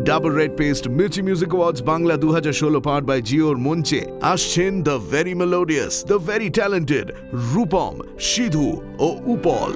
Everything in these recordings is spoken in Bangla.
Double red paste Mirchi music awards Bangla 2016 powered by জিওর মঞ্চে আসছেন the very melodious, the very talented Rupam, Sidhu ও উপল।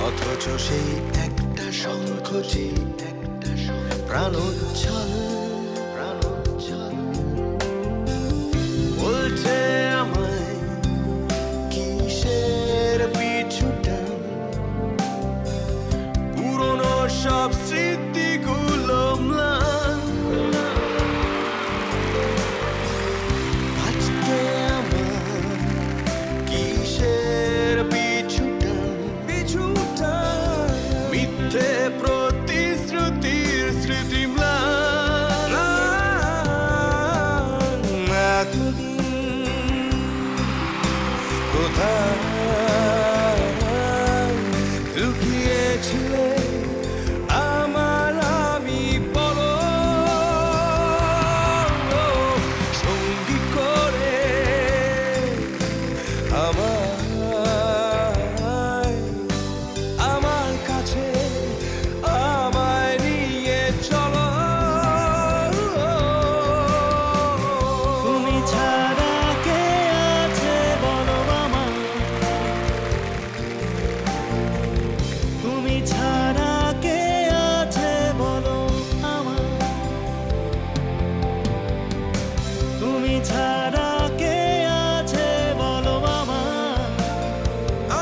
অথচ সেই একটা শঙ্খটি প্রাণোচ্ছল বলছে আমায় কিসের পিছুটা, পুরনো সব স্মৃতিগুলো ম্লান। আজকে আমার কিসের পিছুটা, মিথ্যে প্রতিশ্রুতির স্মৃতি ম্লান। এতদিন কোথায় লুকিয়েছিলে আমার, আমি বলো সঙ্গী করে আমার কাছে আমায় নিয়ে চলো। তুমি ছাড়া কে আছে বলো আমার, তুমি ছাড়া কে আছে বলো আমার, তুমি ছাড়া কে আছে বলো আমার,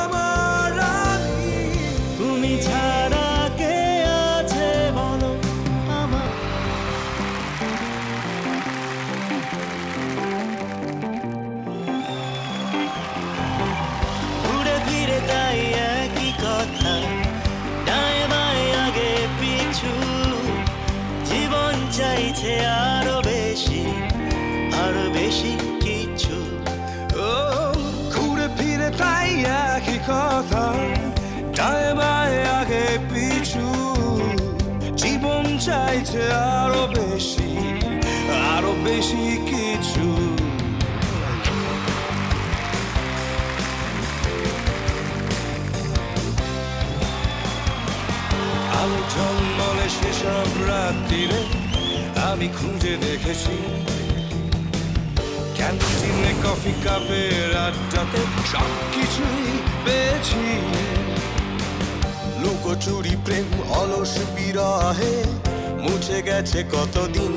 আমার রানী তুমি ছাড়া কে আছে বলো আমার। ঘুরে ফিরে তাই একই কথা, ডায়ে বায়ে আগে পিছু, জীবন চাইছে আরো বেশি কিছু। ও ঘুরে ফিরে তাই একই কথা, ডায়ে বায়ে আগে পিছু, জীবন চাইছে আরো বেশি কিছু। আলো ঝলমলে সেসব রাত্রিরে আমি খুঁজে দেখেছি, ক্যান্টিনে কফি কাপের আড্ডাতে সব কিছুই পেয়েছি। লুকোচুরি প্রেম অলস বিরহে মুছে গেছে কতদিন,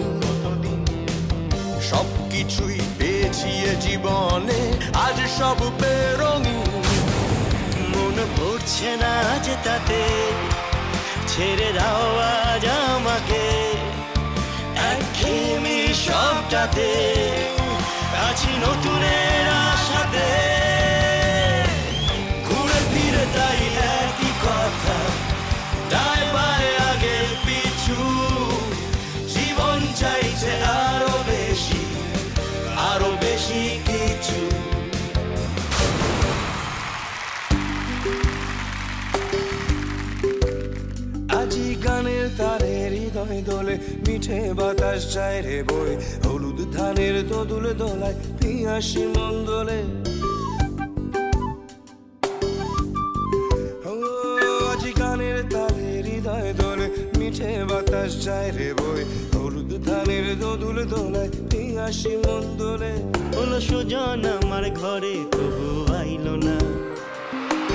সব কিছুই পেয়েছি এ জীবনে আজ সব বেরঙিন। মনে পড়ছে না যে তাতে, ছেড়ে দাও আজ আমাকে, একঘেয়েমি সবটাতে আছি নতুনের আশাতে। ঘুরে ফিরে তাই একই কথা, ডায়ে বায়ে আগে পিছু, জীবন চাইছে আরো বেশি কিছু। আজি গানের তারে হৃদয় দোলে, মিঠে বাতাস যায় রে বই, হলুদ ধানের দোদুলে দোলায় পিয়াসি মন দোলে। আজি গানের তারে হৃদয় দোলে, মিঠে বাতাস যায় রে বই, হলুদ ধানের দোদুলে দোলায় পিয়াসি মন দোলে। হলো সুজন আমার ঘরে তবু আইলো না,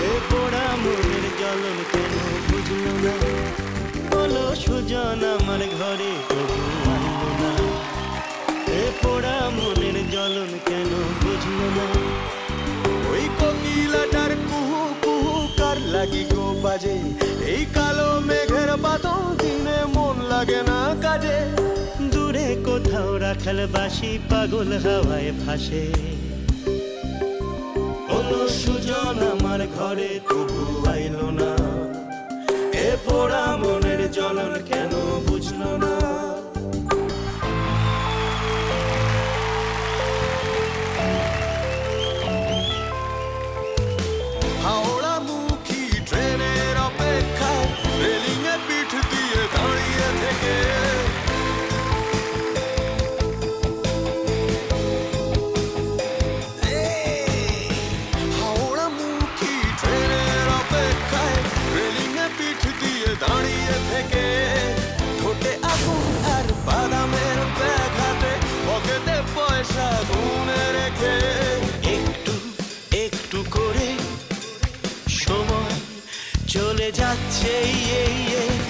এ পোড়া মনের জ্বলন কেন বুঝলো না। হলো সুজন আমার ঘরে তবু আইলো না, এ পোড়া মনের জ্বলন কেন বুঝলো না। ওই কোকিলাটার কুহু কুহু কার লাগি গো বাজে, এই কালো মেঘের বাদল দিনে মন লাগে না কাজে। দূরে কোথাও রাখাল বাসি পাগল হাওয়ায় ভাসে, হলো সুজন আমার ঘরে তবু আইলো না, এ পোড়া মনের জ্বলন কেন বুঝলো না।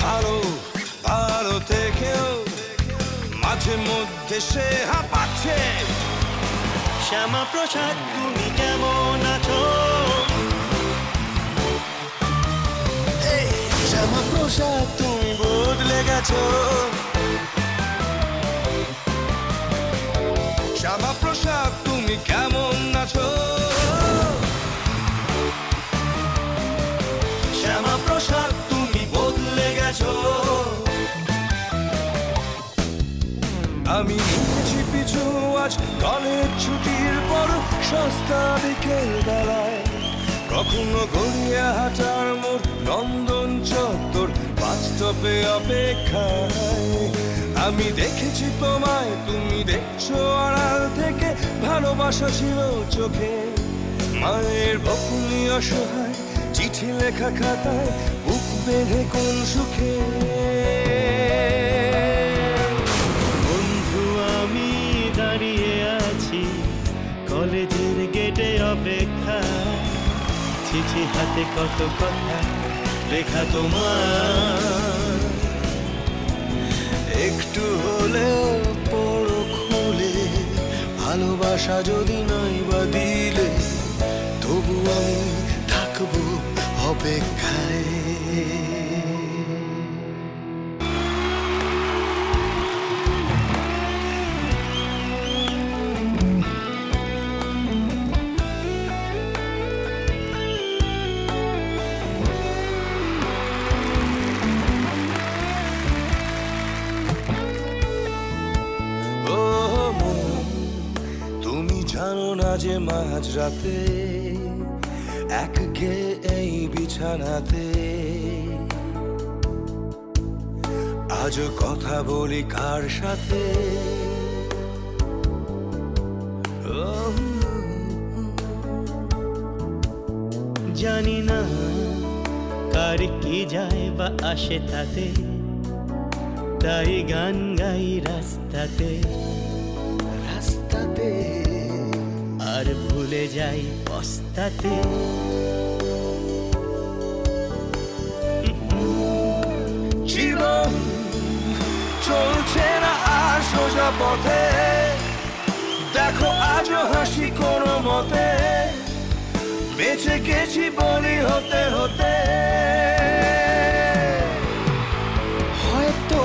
ভালো ভালো থেকেও মাঝে মধ্যে সে হাঁপাচ্ছে। শ্যামা প্রসাদ তুমি কেমন আছো? শ্যামা প্রসাদ তুমি বদলে গেছো। শ্যামা প্রসাদ তুমি কেমন আছো? শ্যামা প্রসাদ তুমি বদলে গেছো। আমি নিয়েছি পিছু আজ কলেজ ছুটির পর সস্তা বিকেল বেলায়, কখনো গড়িয়া হাটার মোড় নন্দন চত্বর বাস স্টপে অপেক্ষায়। আমি দেখেছি তোমায়, তুমি দেখছো আড়াল থেকে, ভালোবাসা ছিল চোখে। মায়ের বকুলি অসহায় চিঠি লেখা খাতায়, বুক বেঁধে কোন সুখে। বন্ধু আমি দাঁড়িয়ে আছি কলেজের গেটে অপেক্ষা, চিঠি হাতে কত কথা লেখা তোমার। একটু হলেও পড়ো খুলে, ভালোবাসা যদি নাই বা দিলে, তবু আমি থাকবো অপেক্ষায়। জানো না যে মাঝরাতে একঘে এই বিছানাতে আজও কথা বলি কার সাথে? জানি না কার কি যায় বা আসে তাতে, তাই গান গাই রাস্তাতে রাস্তাতে, আর ভুলে যাই পস্তাতে। জীবন চলছে না আর সোজা পথে, দেখো আজও হাসি কোনো মতে, বেঁচে গেছি বলি হতে হতে। হয়তো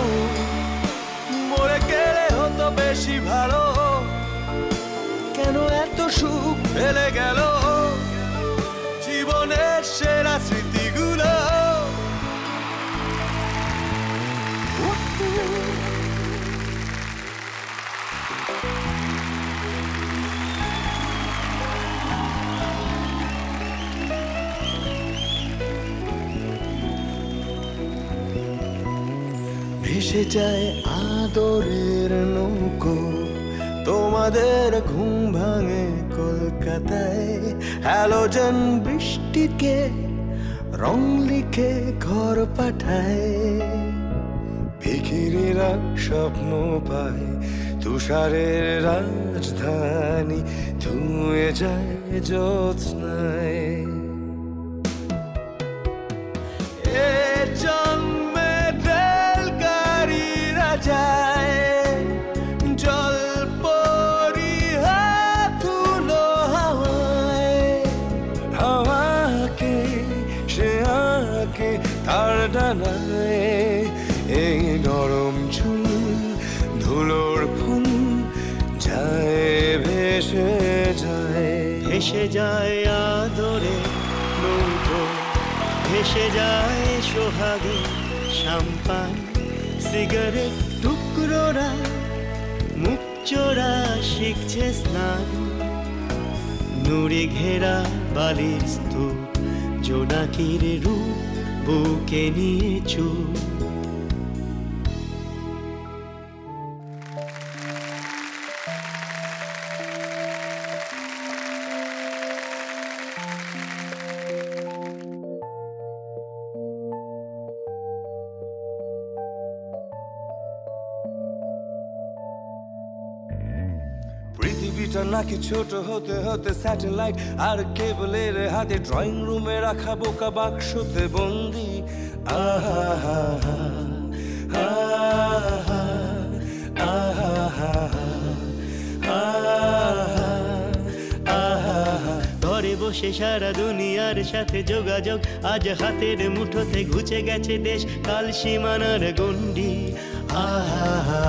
মরে গেলে হতো বেশি ভালো, কেন এত সুখ ফেলে গেল জীবনের সেরা স্মৃতিগুলো। ভেসে যায় আদরের নৌকো, তোমাদের ঘুম ভাঙে কলকাতায়। হ্যালোজেন বৃষ্টিকে রং লিখে ঘর পাঠায়, ভিখিরিরা স্বপ্ন পায় তুষারের রাজধানী ধুয়ে যায় জ্যোৎস্নায়। এ জন্মে রেলগাড়িরা যায় জল পরি হাতুলো হাওয়ায়, হাওয়াকে সে আঁকে তার ডানায়। এই নরম চুল ধুলোর ফুল যায় ভেসে যায়, ভেসে যায় আদরে নৌকো, ভেসে যায় সোহাগে সাম্পান, সিগারেট টুকরোরা মুখ চোরা শিখছে স্নান। নুড়ি ঘেরা বালির স্তূপ, জোনাকির রূপ বুকে নিয়ে চুপ। পৃথিবীটা নাকি ছোট হতে হতে স্যাটেলাইট আর কেবলের হাতে, ড্রয়িং রুমে রাখা বোকা বাক্সতে বন্দি। আহা ঘরে বসে সারা দুনিয়ার সাথে যোগাযোগ, আজ হাতের মুঠোতে ঘুচে গেছে দেশ কাল সীমানার গণ্ডি। আহা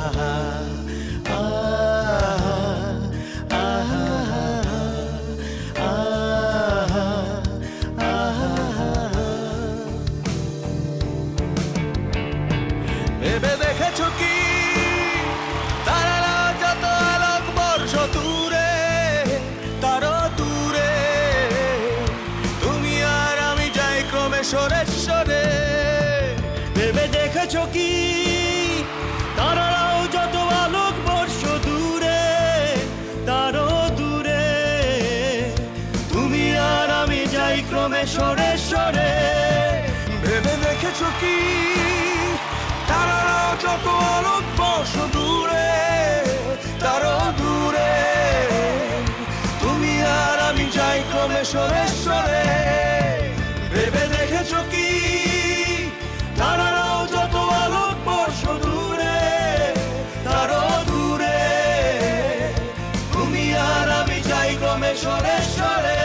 ভেবে দেখেছো কি তারারা যত আলোক বর্ষ দূরে, তারও দূরে তুমি আর আমি যাই ক্রমে সরে সরে। ভেবে দেখেছো কি তারারাও যত আলোক বর্ষ দূরে, তারও দূরে তুমি আর আমি যাই ক্রমে সরে সরে। ভেবে দেখেছো কি তারারাও যত আলোক বর্ষ দূরে, তারও দূরে তুমি আর আমি যাই ক্রমে সরে সরে। ভেবে দেখেছো কি তারারাও যত আলোক বর্ষ দূরে, তারও দূরে তুমি আর আমি যাই ক্রমে সরে সরে।